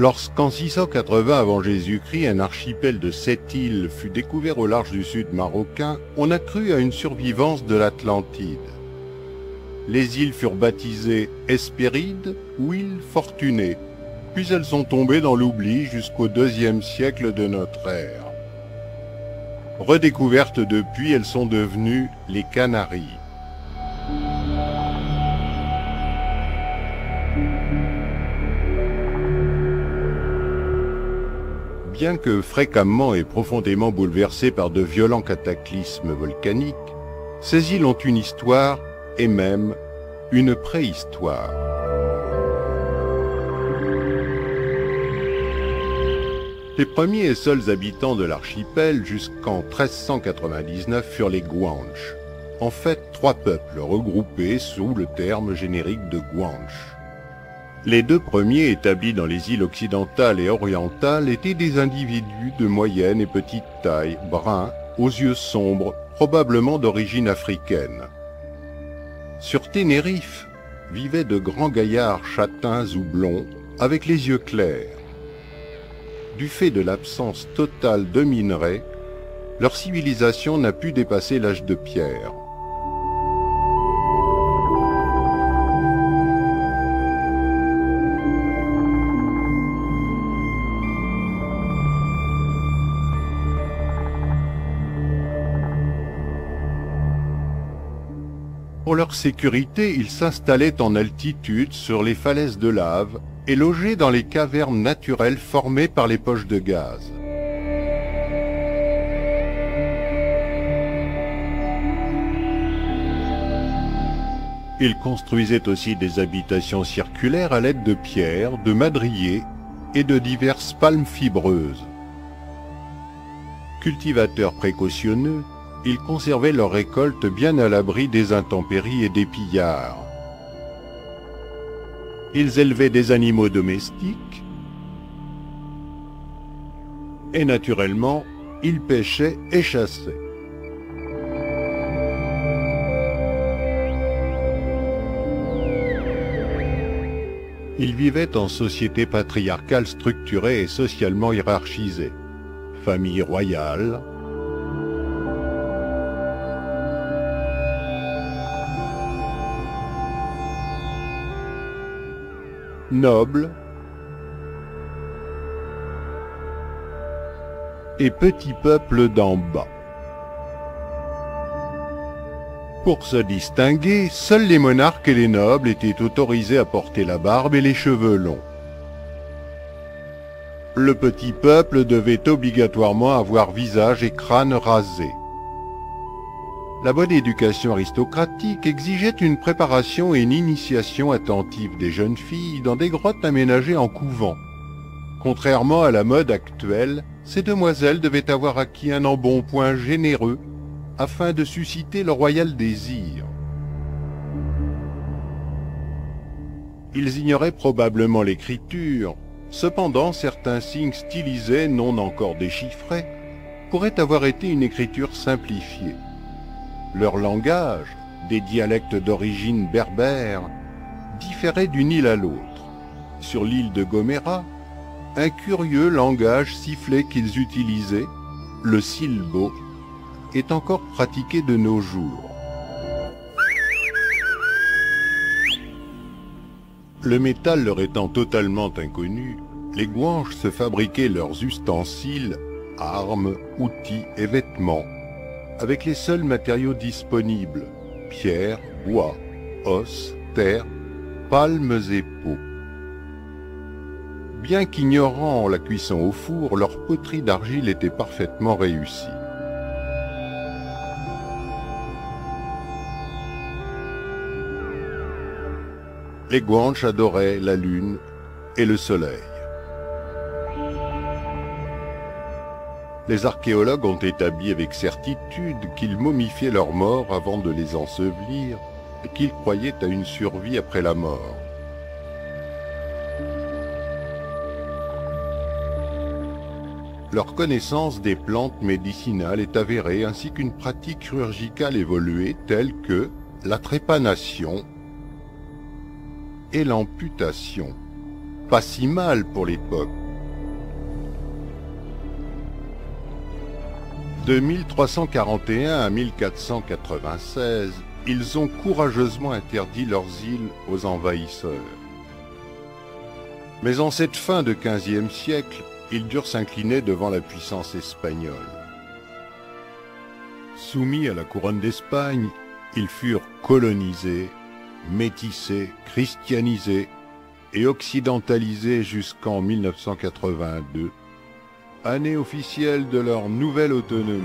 Lorsqu'en 680 avant Jésus-Christ, un archipel de 7 îles fut découvert au large du sud marocain, on a cru à une survivance de l'Atlantide. Les îles furent baptisées Hespérides ou îles Fortunées, puis elles sont tombées dans l'oubli jusqu'au IIe siècle de notre ère. Redécouvertes depuis, elles sont devenues les Canaries. Bien que fréquemment et profondément bouleversées par de violents cataclysmes volcaniques, ces îles ont une histoire et même une préhistoire. Les premiers et seuls habitants de l'archipel jusqu'en 1399 furent les Guanches. En fait, 3 peuples regroupés sous le terme générique de Guanche. Les 2 premiers établis dans les îles occidentales et orientales étaient des individus de moyenne et petite taille, bruns, aux yeux sombres, probablement d'origine africaine. Sur Ténérife vivaient de grands gaillards châtains ou blonds, avec les yeux clairs. Du fait de l'absence totale de minerais, leur civilisation n'a pu dépasser l'âge de pierre. Pour leur sécurité, ils s'installaient en altitude sur les falaises de lave et logeaient dans les cavernes naturelles formées par les poches de gaz. Ils construisaient aussi des habitations circulaires à l'aide de pierres, de madriers et de diverses palmes fibreuses. Cultivateurs précautionneux, ils conservaient leurs récoltes bien à l'abri des intempéries et des pillards. Ils élevaient des animaux domestiques et naturellement, ils pêchaient et chassaient. Ils vivaient en société patriarcale structurée et socialement hiérarchisée. Famille royale, nobles et petits peuples d'en bas. Pour se distinguer, seuls les monarques et les nobles étaient autorisés à porter la barbe et les cheveux longs. Le petit peuple devait obligatoirement avoir visage et crâne rasés. La bonne éducation aristocratique exigeait une préparation et une initiation attentive des jeunes filles dans des grottes aménagées en couvent. Contrairement à la mode actuelle, ces demoiselles devaient avoir acquis un embonpoint généreux afin de susciter le royal désir. Ils ignoraient probablement l'écriture, cependant certains signes stylisés non encore déchiffrés pourraient avoir été une écriture simplifiée. Leur langage, des dialectes d'origine berbère, différait d'une île à l'autre. Sur l'île de Gomera, un curieux langage sifflé qu'ils utilisaient, le silbo, est encore pratiqué de nos jours. Le métal leur étant totalement inconnu, les Guanches se fabriquaient leurs ustensiles, armes, outils et vêtements avec les seuls matériaux disponibles, pierre, bois, os, terre, palmes et peaux. Bien qu'ignorant la cuisson au four, leur poterie d'argile était parfaitement réussie. Les Guanches adoraient la lune et le soleil. Les archéologues ont établi avec certitude qu'ils momifiaient leurs morts avant de les ensevelir et qu'ils croyaient à une survie après la mort. Leur connaissance des plantes médicinales est avérée ainsi qu'une pratique chirurgicale évoluée telle que la trépanation et l'amputation. pas si mal pour l'époque. De 1341 à 1496, ils ont courageusement interdit leurs îles aux envahisseurs. Mais en cette fin de XVe siècle, ils durent s'incliner devant la puissance espagnole. Soumis à la couronne d'Espagne, ils furent colonisés, métissés, christianisés et occidentalisés jusqu'en 1982, année officielle de leur nouvelle autonomie.